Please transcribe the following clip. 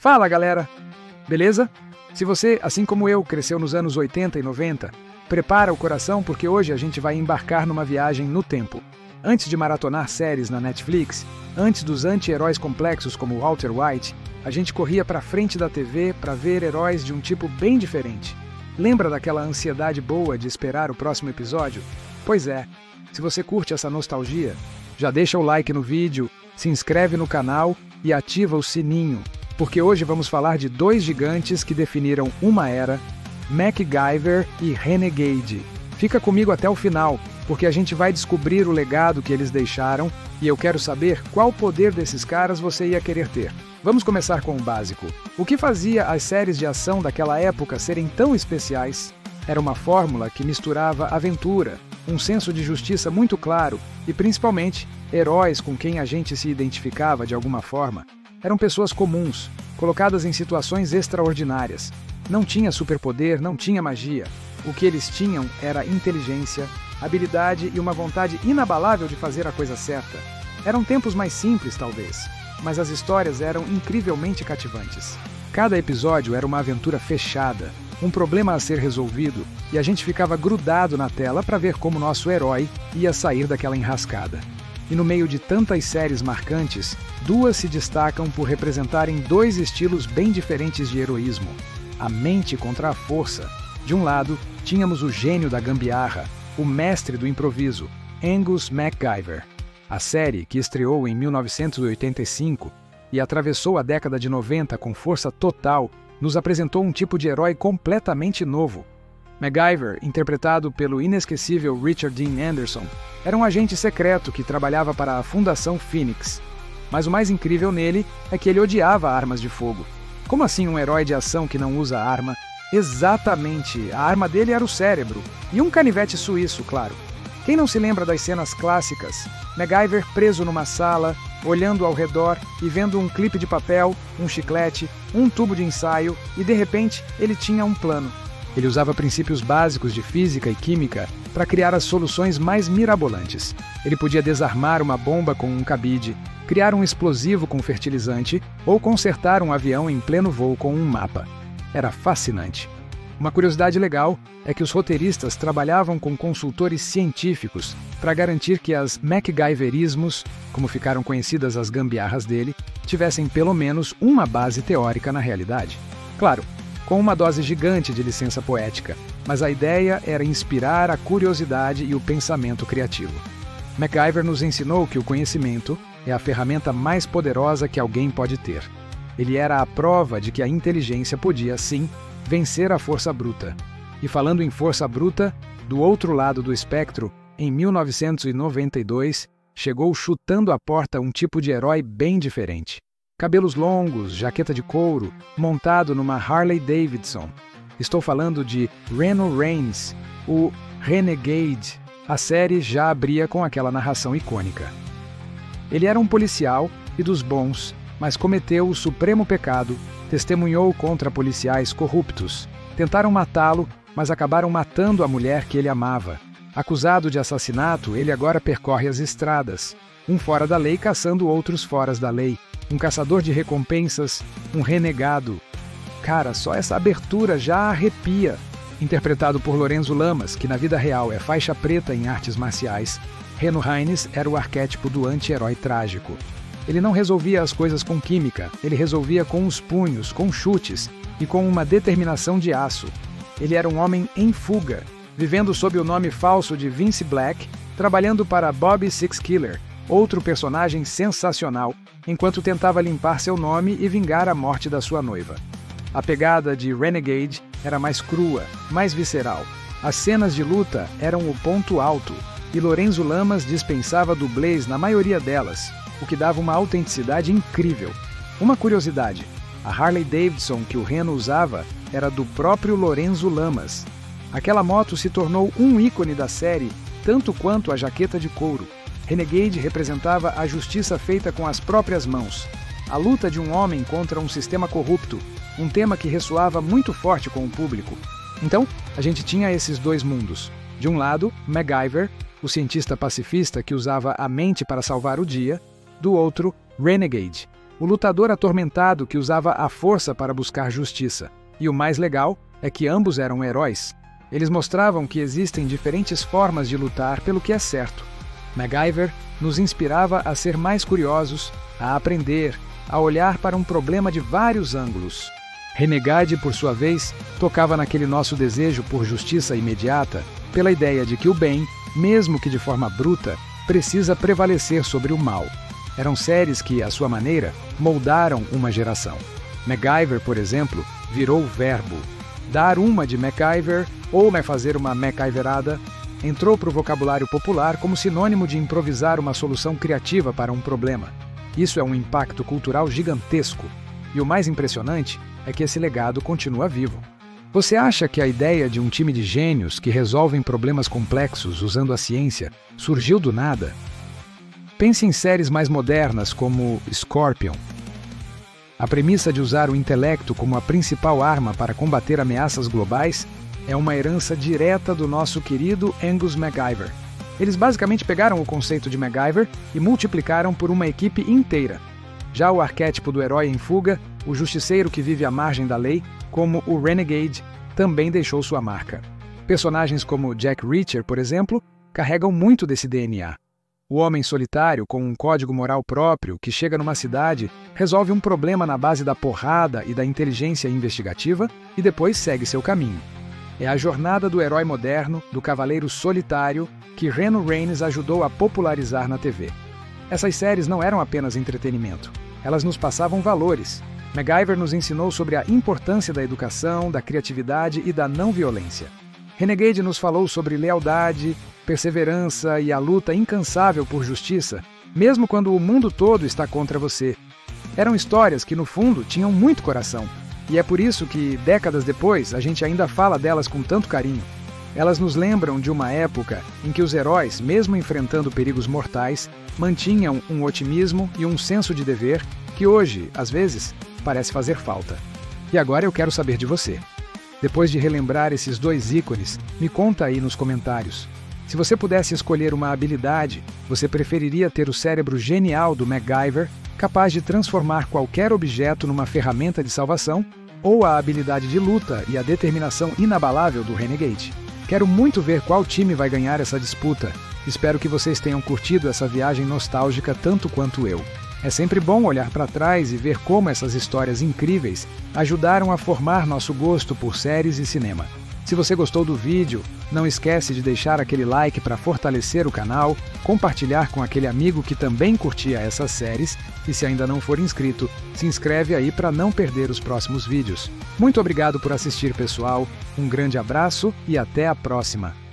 Fala, galera! Beleza? Se você, assim como eu, cresceu nos anos 80 e 90, prepara o coração porque hoje a gente vai embarcar numa viagem no tempo. Antes de maratonar séries na Netflix, antes dos anti-heróis complexos como Walter White, a gente corria pra frente da TV para ver heróis de um tipo bem diferente. Lembra daquela ansiedade boa de esperar o próximo episódio? Pois é, se você curte essa nostalgia, já deixa o like no vídeo, se inscreve no canal e ativa o sininho, porque hoje vamos falar de dois gigantes que definiram uma era, MacGyver e Renegade. Fica comigo até o final, porque a gente vai descobrir o legado que eles deixaram e eu quero saber qual poder desses caras você ia querer ter. Vamos começar com o básico. O que fazia as séries de ação daquela época serem tão especiais? Era uma fórmula que misturava aventura, um senso de justiça muito claro e, principalmente, heróis com quem a gente se identificava de alguma forma. Eram pessoas comuns, colocadas em situações extraordinárias. Não tinha superpoder, não tinha magia. O que eles tinham era inteligência, habilidade e uma vontade inabalável de fazer a coisa certa. Eram tempos mais simples, talvez, mas as histórias eram incrivelmente cativantes. Cada episódio era uma aventura fechada, um problema a ser resolvido, e a gente ficava grudado na tela para ver como nosso herói ia sair daquela enrascada. E no meio de tantas séries marcantes, duas se destacam por representarem dois estilos bem diferentes de heroísmo. A mente contra a força. De um lado, tínhamos o gênio da gambiarra, o mestre do improviso, Angus MacGyver. A série, que estreou em 1985 e atravessou a década de 90 com força total, nos apresentou um tipo de herói completamente novo. MacGyver, interpretado pelo inesquecível Richard Dean Anderson, era um agente secreto que trabalhava para a Fundação Phoenix. Mas o mais incrível nele é que ele odiava armas de fogo. Como assim um herói de ação que não usa arma? Exatamente, a arma dele era o cérebro, e um canivete suíço, claro. Quem não se lembra das cenas clássicas? MacGyver preso numa sala, olhando ao redor e vendo um clipe de papel, um chiclete, um tubo de ensaio, e de repente ele tinha um plano. Ele usava princípios básicos de física e química para criar as soluções mais mirabolantes. Ele podia desarmar uma bomba com um cabide, criar um explosivo com fertilizante ou consertar um avião em pleno voo com um mapa. Era fascinante. Uma curiosidade legal é que os roteiristas trabalhavam com consultores científicos para garantir que as MacGyverismos, como ficaram conhecidas as gambiarras dele, tivessem pelo menos uma base teórica na realidade. Claro, com uma dose gigante de licença poética, mas a ideia era inspirar a curiosidade e o pensamento criativo. MacGyver nos ensinou que o conhecimento é a ferramenta mais poderosa que alguém pode ter. Ele era a prova de que a inteligência podia, sim, vencer a força bruta. E falando em força bruta, do outro lado do espectro, em 1992, chegou chutando a porta um tipo de herói bem diferente. Cabelos longos, jaqueta de couro, montado numa Harley Davidson. Estou falando de Reno Reigns, o Renegade. A série já abria com aquela narração icônica. Ele era um policial e dos bons, mas cometeu o supremo pecado, testemunhou contra policiais corruptos. Tentaram matá-lo, mas acabaram matando a mulher que ele amava. Acusado de assassinato, ele agora percorre as estradas, um fora da lei caçando outros foras da lei. Um caçador de recompensas, um renegado. Cara, só essa abertura já arrepia. Interpretado por Lorenzo Lamas, que na vida real é faixa preta em artes marciais, Reno Reigns era o arquétipo do anti-herói trágico. Ele não resolvia as coisas com química, ele resolvia com os punhos, com chutes e com uma determinação de aço. Ele era um homem em fuga, vivendo sob o nome falso de Vince Black, trabalhando para Bobby Six Killer, outro personagem sensacional, enquanto tentava limpar seu nome e vingar a morte da sua noiva. A pegada de Renegade era mais crua, mais visceral. As cenas de luta eram o ponto alto, e Lorenzo Lamas dispensava dublês na maioria delas, o que dava uma autenticidade incrível. Uma curiosidade, a Harley Davidson que o Reno usava era do próprio Lorenzo Lamas. Aquela moto se tornou um ícone da série, tanto quanto a jaqueta de couro. Renegade representava a justiça feita com as próprias mãos. A luta de um homem contra um sistema corrupto, um tema que ressoava muito forte com o público. Então, a gente tinha esses dois mundos. De um lado, MacGyver, o cientista pacifista que usava a mente para salvar o dia. Do outro, Renegade, o lutador atormentado que usava a força para buscar justiça. E o mais legal é que ambos eram heróis. Eles mostravam que existem diferentes formas de lutar pelo que é certo. MacGyver nos inspirava a ser mais curiosos, a aprender, a olhar para um problema de vários ângulos. Renegade, por sua vez, tocava naquele nosso desejo por justiça imediata, pela ideia de que o bem, mesmo que de forma bruta, precisa prevalecer sobre o mal. Eram séries que, à sua maneira, moldaram uma geração. MacGyver, por exemplo, virou verbo. Dar uma de MacGyver ou fazer uma MacGyverada entrou para o vocabulário popular como sinônimo de improvisar uma solução criativa para um problema. Isso é um impacto cultural gigantesco. E o mais impressionante é que esse legado continua vivo. Você acha que a ideia de um time de gênios que resolvem problemas complexos usando a ciência surgiu do nada? Pense em séries mais modernas como Scorpion. A premissa de usar o intelecto como a principal arma para combater ameaças globais é uma herança direta do nosso querido Angus MacGyver. Eles basicamente pegaram o conceito de MacGyver e multiplicaram por uma equipe inteira. Já o arquétipo do herói em fuga, o justiceiro que vive à margem da lei, como o Renegade, também deixou sua marca. Personagens como Jack Reacher, por exemplo, carregam muito desse DNA. O homem solitário, com um código moral próprio, que chega numa cidade, resolve um problema na base da porrada e da inteligência investigativa e depois segue seu caminho. É a jornada do herói moderno, do cavaleiro solitário, que Reno Raines ajudou a popularizar na TV. Essas séries não eram apenas entretenimento. Elas nos passavam valores. MacGyver nos ensinou sobre a importância da educação, da criatividade e da não-violência. Renegade nos falou sobre lealdade, perseverança e a luta incansável por justiça, mesmo quando o mundo todo está contra você. Eram histórias que, no fundo, tinham muito coração. E é por isso que, décadas depois, a gente ainda fala delas com tanto carinho. Elas nos lembram de uma época em que os heróis, mesmo enfrentando perigos mortais, mantinham um otimismo e um senso de dever que hoje, às vezes, parece fazer falta. E agora eu quero saber de você. Depois de relembrar esses dois ícones, me conta aí nos comentários. Se você pudesse escolher uma habilidade, você preferiria ter o cérebro genial do MacGyver, capaz de transformar qualquer objeto numa ferramenta de salvação, ou a habilidade de luta e a determinação inabalável do Renegade? Quero muito ver qual time vai ganhar essa disputa. Espero que vocês tenham curtido essa viagem nostálgica tanto quanto eu. É sempre bom olhar para trás e ver como essas histórias incríveis ajudaram a formar nosso gosto por séries e cinema. Se você gostou do vídeo, não esquece de deixar aquele like para fortalecer o canal, compartilhar com aquele amigo que também curtia essas séries e, se ainda não for inscrito, se inscreve aí para não perder os próximos vídeos. Muito obrigado por assistir, pessoal, um grande abraço e até a próxima!